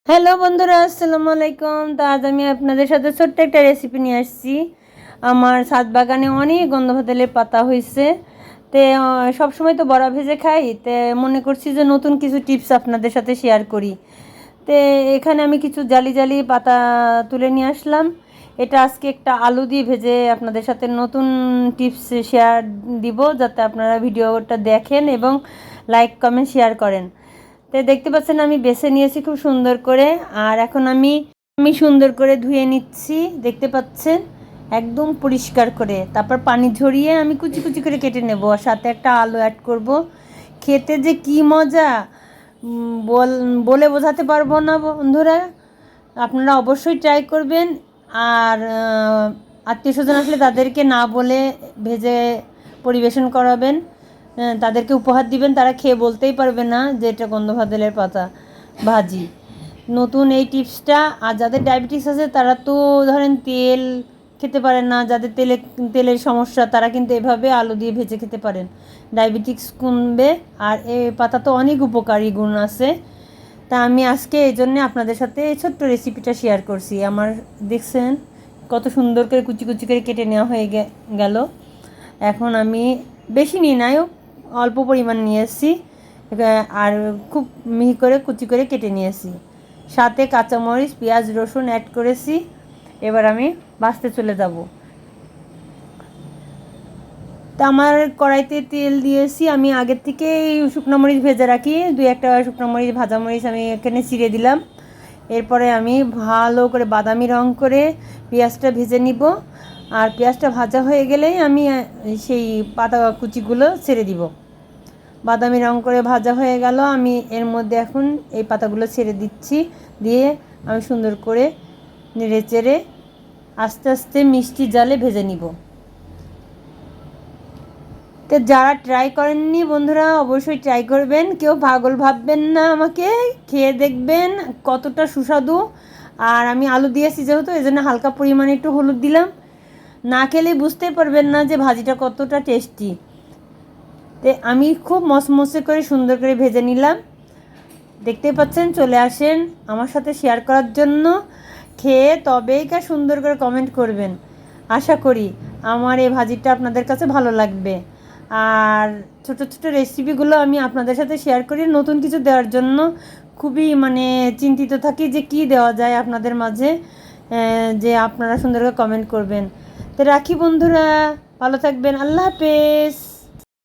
Hello বন্ধুরা, আসসালামু আলাইকুম। তো আজ আমি আপনাদের সাথে ছোট্ট একটা রেসিপি নিয়ে আসছি। আমার ছাদ বাগানে অনেক গন্ধভাতেলের পাতা হয়েছে। তো সবসময় তো বড়া ভেজে খাই, তো মনে করছি যে নতুন কিছু টিপস আপনাদের সাথে শেয়ার করি। তো এখানে আমি কিছু জালি জালি পাতা তুলে নিয়ে আসলাম। এটা আজকে একটা আলু দিয়ে ভেজে আপনাদের সাথে নতুন টিপস শেয়ার দিব, যাতে আপনারা ভিডিওটা দেখেন এবং লাইক কমেন্ট শেয়ার করেন। তো দেখতে পাচ্ছেন আমি বেছে নিয়েছি খুব সুন্দর করে। আর এখন আমি সুন্দর করে ধুয়ে নিচ্ছি, দেখতে পাচ্ছেন একদম পরিষ্কার করে। তারপর পানি ঝরিয়ে আমি কুচি কুচি করে কেটে নেব, আর সাথে একটা আলু অ্যাড করব। খেতে যে কি মজা বলে বোঝাতে পারবো না বন্ধুরা। আপনারা অবশ্যই ট্রাই করবেন। আর আত্মীয় স্বজন আসলে তাদেরকে না বলে ভেজে পরিবেশন করাবেন, তাদেরকে উপহার দিবেন। তারা খেয়ে বলতেই পারবে না যে এটা গন্ধভাতেলের পাতা ভাজি। নতুন এই টিপসটা। আর যাদের ডায়াবেটিস আছে তারা তো ধরেন তেল খেতে পারেন না, যাদের তেলের সমস্যা তারা কিন্তু এভাবে আলু দিয়ে ভেজে খেতে পারেন, ডায়াবেটিস কমবে। আর এই পাতা তো অনেক উপকারী গুণ আছে। তা আমি আজকে এই জন্যে আপনাদের সাথে এই ছোট্ট রেসিপিটা শেয়ার করছি। আমার দেখছেন কত সুন্দর করে কুচি কুচি করে কেটে নেওয়া হয়ে গেল। এখন আমি বেশি নিই নাই, অল্প পরিমাণ নিয়েছি, আর খুব মিহি করে কুচি করে কেটে নিয়েছি। সাথে কাঁচামরিচ, পেঁয়াজ, রসুন অ্যাড করেছি। এবার আমি ভাজতে চলে যাব। তা আমার কড়াইতে তেল দিয়েছি। আমি আগের থেকে শুকনো মরিচ ভেজে রাখি, দুই একটা শুকনো মরিচ, ভাজা মরিচ আমি এখানে ছিঁড়ে দিলাম। এরপরে আমি ভালো করে বাদামি রং করে পেঁয়াজটা ভেজে নিব। আর পেঁয়াজটা ভাজা হয়ে গেলেই আমি সেই পাতা কুচিগুলো ছেড়ে দিব। বাদামি রং করে ভাজা হয়ে গেল, আমি এর মধ্যে এখন এই পাতাগুলো ছেড়ে দিচ্ছি। দিয়ে আমি সুন্দর করে নেড়ে চেড়ে আস্তে আস্তে মিষ্টি জালে ভেজে নিব। তো যারা ট্রাই করেননি বন্ধুরা অবশ্যই ট্রাই করবেন, কেউ পাগল ভাববেন না, আমাকে খেয়ে দেখবেন কতটা সুস্বাদু। আর আমি আলু দিয়েছি যেহেতু, এই জন্য হালকা পরিমাণে একটু হলুদ দিলাম। না খেলে বুঝতে পারবেন না যে ভাজিটা কতটা টেস্টি। তো আমি খুব মসমসে করে সুন্দর করে ভেজে নিলাম। দেখতে পাচ্ছেন, চলে আসেন আমার সাথে শেয়ার করার জন্য। খেয়ে তবেই সুন্দর করে কমেন্ট করবেন। আশা করি আমার এই ভাজিটা আপনাদের কাছে ভালো লাগবে। আর ছোট ছোট রেসিপিগুলো আমি আপনাদের সাথে শেয়ার করি নতুন কিছু দেওয়ার জন্য। খুবই চিন্তিত থাকি যে কি দেওয়া যায় আপনাদের মাঝে, যে আপনারা সুন্দর করে কমেন্ট করবেন। তো রাখি বন্ধুরা, ভালো থাকবেন, আল্লাহ হাফেজ।